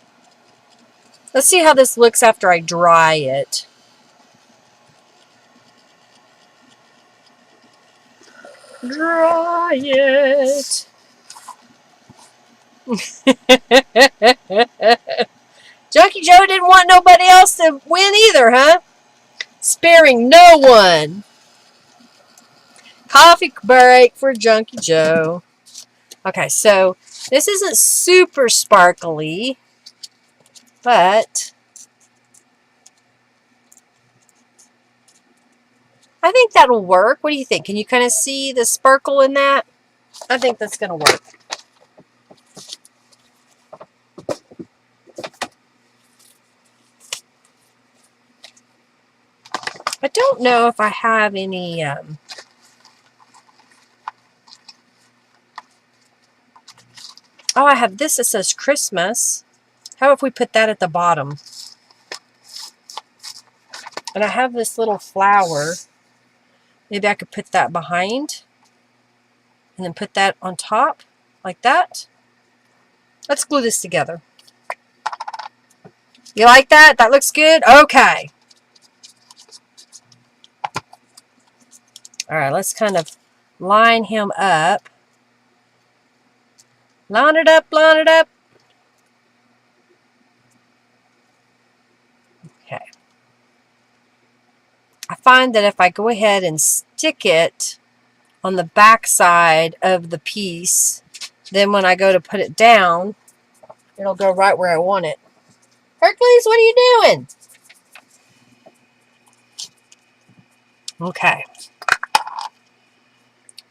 Let's see how this looks after I dry it. Dry it. Junkie Joe didn't want nobody else to win either, huh? Sparing no one. Coffee break for Junkie Joe. Okay, so this isn't super sparkly, but I think that'll work. What do you think? Can you kind of see the sparkle in that? I think that's going to work. I don't know if I have any... Oh, I have this that says Christmas. How if we put that at the bottom? And I have this little flower. Maybe I could put that behind. And then put that on top. Like that. Let's glue this together. You like that? That looks good? Okay. Alright, let's kind of line him up. Line it up, line it up. Okay. I find that if I go ahead and stick it on the back side of the piece, then when I go to put it down, it'll go right where I want it. Hercules, what are you doing? Okay.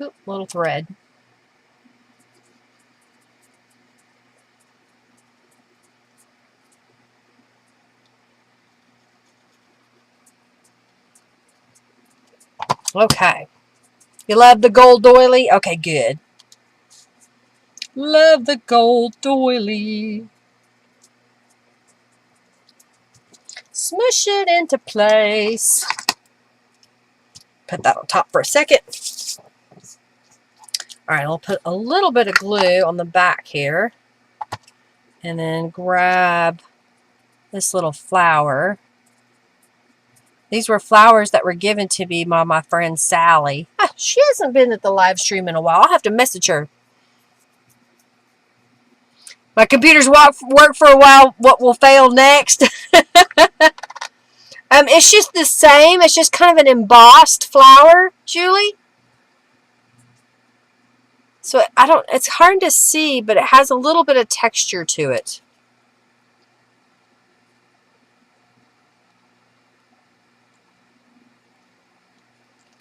Oop, little thread. Okay. You love the gold doily? Okay, good. Love the gold doily. Smush it into place. put that on top for a second. All right, I'll put a little bit of glue on the back here. And then grab this little flower. These were flowers that were given to me by my friend Sally. She hasn't been at the live stream in a while. I'll have to message her. My computer's work for a while. What will fail next? It's just the same. It's just kind of an embossed flower, Julie. So it's hard to see, but it has a little bit of texture to it.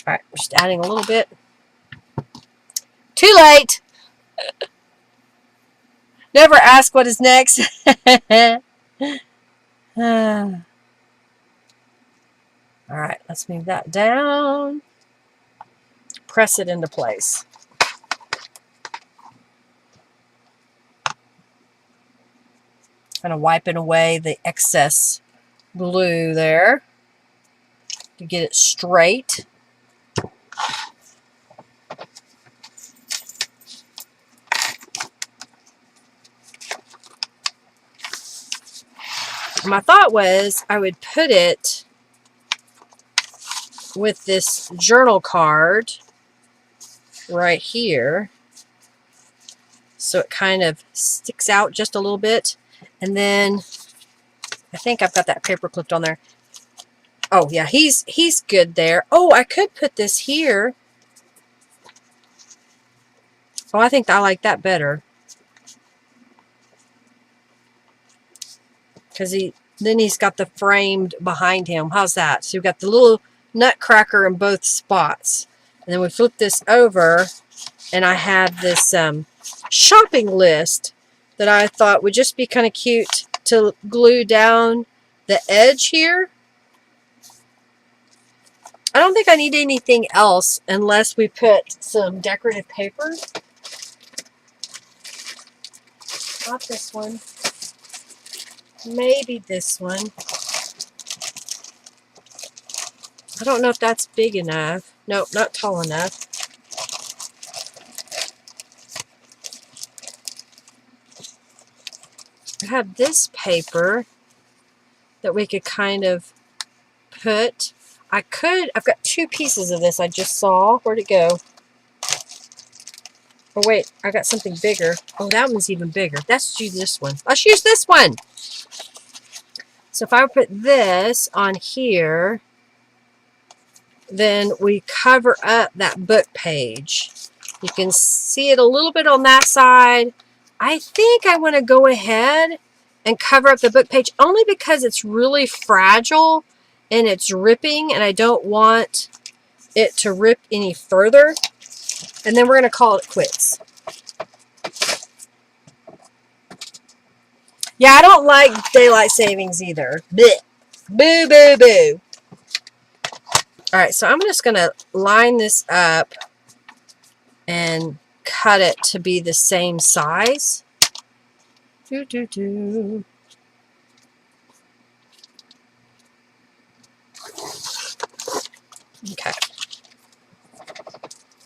All right, just adding a little bit. Too late. Never ask what is next. All right, let's move that down. Press it into place. Kind of wiping away the excess glue there to get it straight. My thought was I would put it with this journal card right here so it kind of sticks out just a little bit. And then I think I've got that paper clipped on there. Oh yeah, he's good there. Oh, I could put this here. Oh, I think I like that better. Because then he's got the framed behind him. How's that? So you've got the little nutcracker in both spots. And then we flip this over, and I have this shopping list that I thought would just be kind of cute to glue down the edge here. I don't think I need anything else unless we put some decorative paper. Not this one. Maybe this one. I don't know if that's big enough. Nope, not tall enough. I have this paper that we could kind of put. I've got two pieces of this I just saw. Where'd it go? Oh wait, I got something bigger. Oh, that one's even bigger. Let's use this one. Let's use this one. So if I put this on here, then we cover up that book page. You can see it a little bit on that side. I think I want to go ahead and cover up the book page only because it's really fragile and it's ripping, and I don't want it to rip any further. And then we're going to call it quits. Yeah, I don't like daylight savings either. Blech. Boo, boo, boo. Alright, so I'm just going to line this up and cut it to be the same size. Okay.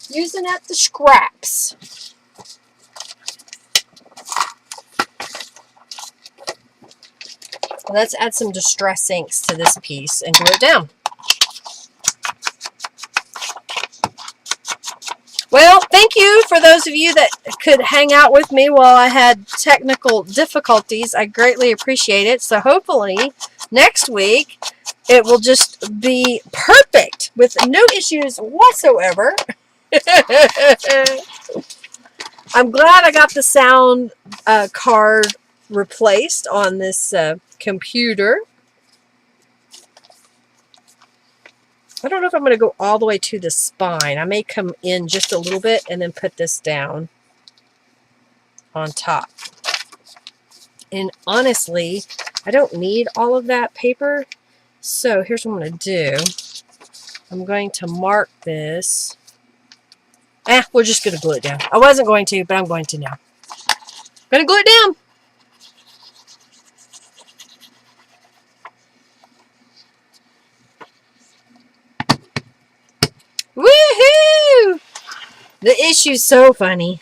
Using up the scraps. Let's add some distress inks to this piece and glue it down. Well, thank you for those of you that could hang out with me while I had technical difficulties. I greatly appreciate it. So hopefully next week it will just be perfect with no issues whatsoever. I'm glad I got the sound card replaced on this computer. I don't know if I'm going to go all the way to the spine. I may come in just a little bit and then put this down on top. And honestly, I don't need all of that paper. So here's what I'm going to do. I'm going to mark this. We're just going to glue it down. I wasn't going to, but I'm going to now. I'm going to glue it down. Woohoo! The issue's so funny.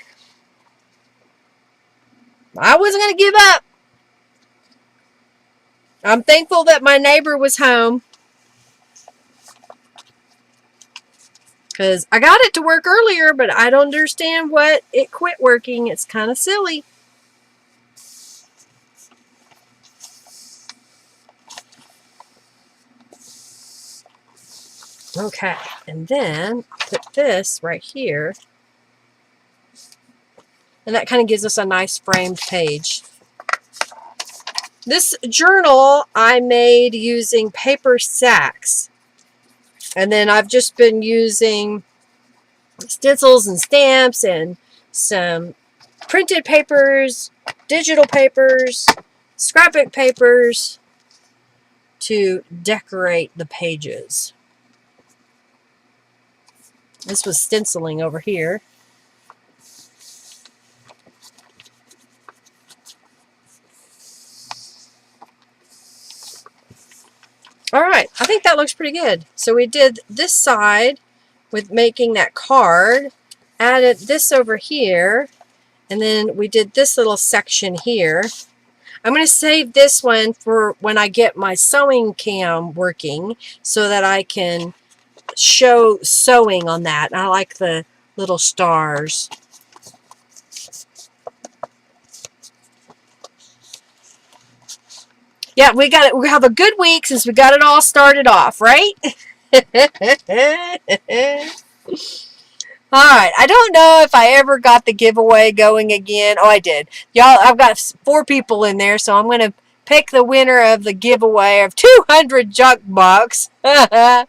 I wasn't going to give up. I'm thankful that my neighbor was home. Because I got it to work earlier, but I don't understand what it quit working. It's kind of silly. Okay, and then I'll put this right here. And that kind of gives us a nice framed page. This journal I made using paper sacks. And then I've just been using stencils and stamps and some printed papers, digital papers, scrapbook papers to decorate the pages. This was stenciling over here. All right, I think that looks pretty good. So we did this side with making that card, added this over here, and then we did this little section here. I'm going to save this one for when I get my sewing cam working so that I can show sewing on that. I like the little stars. Yeah, we have a good week since we got it all started off, right? All right, I don't know if I ever got the giveaway going again. Oh, I did. Y'all, I've got 4 people in there, so I'm going to pick the winner of the giveaway of 200 junk bucks. And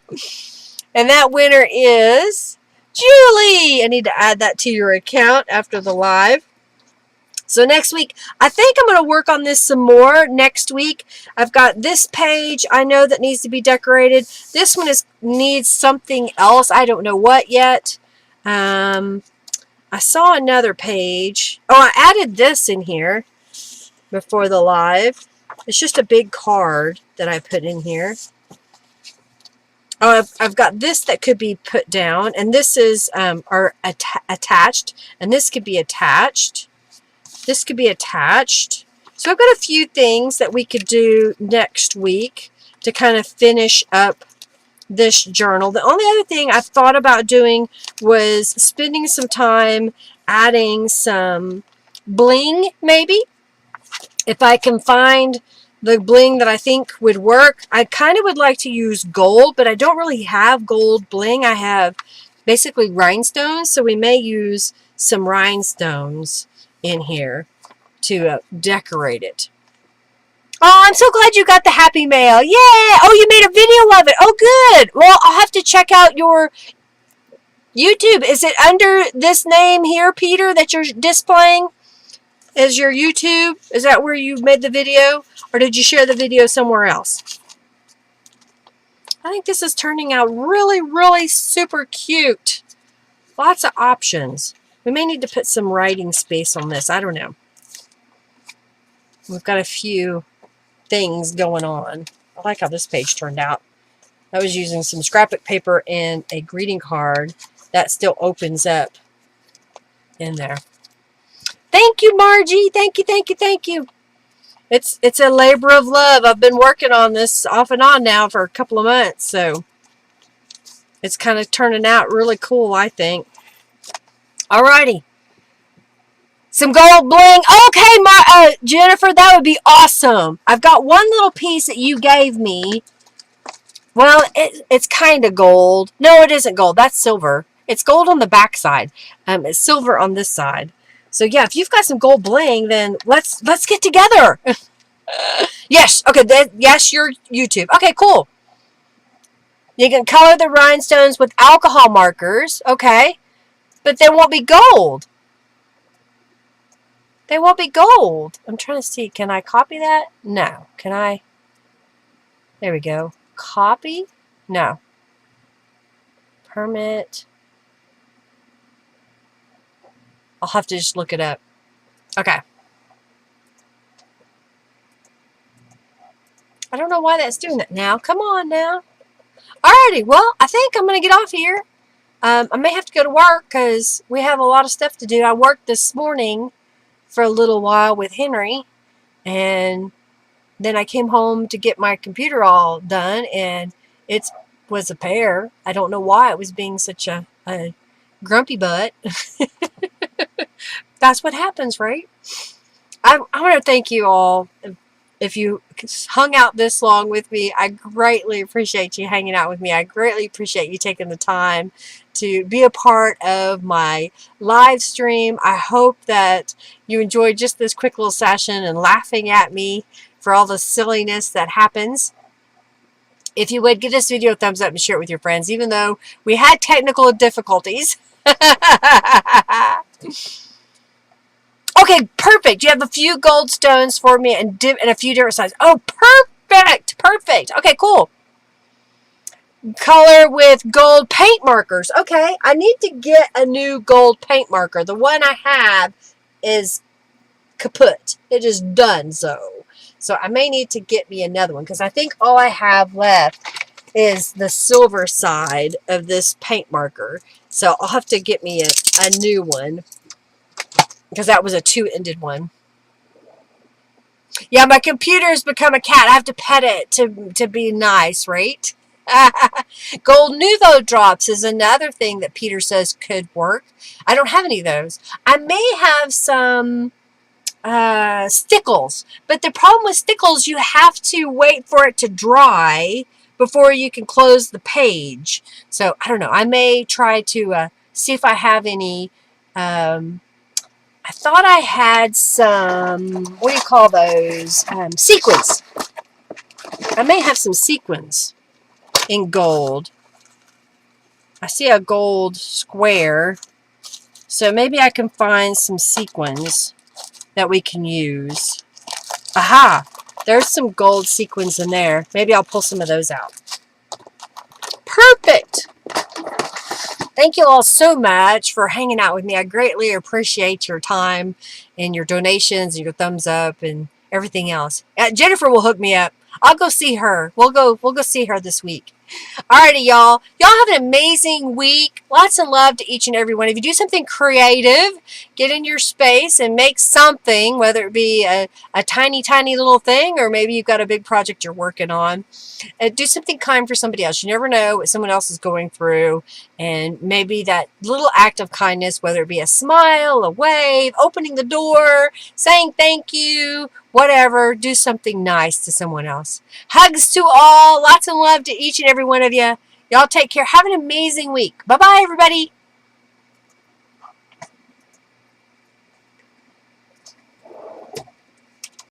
that winner is Julie. I need to add that to your account after the live. So next week, I think I'm going to work on this some more next week. I've got this page I know that needs to be decorated. This one needs something else. I don't know what yet. I saw another page. Oh, I added this in here before the live. It's just a big card that I put in here. Oh, I've got this that could be put down, and this is attached, and this could be attached. This could be attached. So I've got a few things that we could do next week to kind of finish up this journal. The only other thing I thought about doing was spending some time adding some bling, maybe. If I can find the bling that I think would work. I kind of would like to use gold, but I don't really have gold bling. I have basically rhinestones, so we may use some rhinestones in here to decorate it. Oh, I'm so glad you got the happy mail. Yay! Oh, you made a video of it. Oh, good. Well, I'll have to check out your YouTube. Is it under this name here, Peter, that you're displaying as your YouTube? Is that where you made the video? Or did you share the video somewhere else? I think this is turning out really, really super cute. Lots of options. We may need to put some writing space on this. I don't know. We've got a few things going on. I like how this page turned out. I was using some scrapbook paper and a greeting card that still opens up in there. Thank you, Margie. Thank you, thank you, thank you. It's a labor of love. I've been working on this off and on now for a couple of months, so it's kind of turning out really cool, I think. Alrighty. Some gold bling. Okay, Jennifer, that would be awesome. I've got one little piece that you gave me. Well, it's kind of gold. No, it isn't gold. That's silver. It's gold on the back side. It's silver on this side. So yeah, if you've got some gold bling, then let's get together. Yes. Okay. Yes, your YouTube. Okay. Cool. You can color the rhinestones with alcohol markers. Okay, but they won't be gold. They won't be gold. I'm trying to see. Can I copy that? No. Can I? There we go. Copy? No. Permit. I'll have to just look it up. Okay. I don't know why that's doing that now. Come on now. Alrighty. Well, I think I'm going to get off here. I may have to go to work because we have a lot of stuff to do. I worked this morning for a little while with Henry, and then I came home to get my computer all done, and it was a pair. I don't know why it was being such a grumpy butt. That's what happens, right? I want to thank you all. If you hung out this long with me, I greatly appreciate you hanging out with me. I greatly appreciate you taking the time to be a part of my live stream. I hope that you enjoyed just this quick little session and laughing at me for all the silliness that happens. If you would, give this video a thumbs up and share it with your friends, even though we had technical difficulties. Okay, perfect. You have a few gold stones for me and a few different sizes. Oh, perfect. Perfect. Okay, cool. Color with gold paint markers. Okay, I need to get a new gold paint marker. The one I have is kaput. It is done so. So I may need to get me another one because I think all I have left is the silver side of this paint marker. So I'll have to get me a new one, because that was a two-ended one. Yeah, my computer's become a cat. I have to pet it to be nice, right? Gold Nouveau drops is another thing that Peter says could work. I don't have any of those. I may have some stickles, but the problem with stickles, you have to wait for it to dry before you can close the page. So I don't know. I may try to see if I have any. I thought I had some, what do you call those? Sequins. I may have some sequins in gold. I see a gold square. So maybe I can find some sequins that we can use. Aha! There's some gold sequins in there. Maybe I'll pull some of those out. Perfect! Thank you all so much for hanging out with me. I greatly appreciate your time and your donations and your thumbs up and everything else. Jennifer will hook me up. I'll go see her. We'll go see her this week. Alrighty, y'all. Y'all have an amazing week. Lots of love to each and every one of you. Do something creative. Get in your space and make something, whether it be a tiny, tiny little thing, or maybe you've got a big project you're working on. Do something kind for somebody else. You never know what someone else is going through, and maybe that little act of kindness, whether it be a smile, a wave, opening the door, saying thank you, whatever, do something nice to someone else. Hugs to all. Lots of love to each and every one of you. Y'all take care. Have an amazing week. Bye-bye, everybody.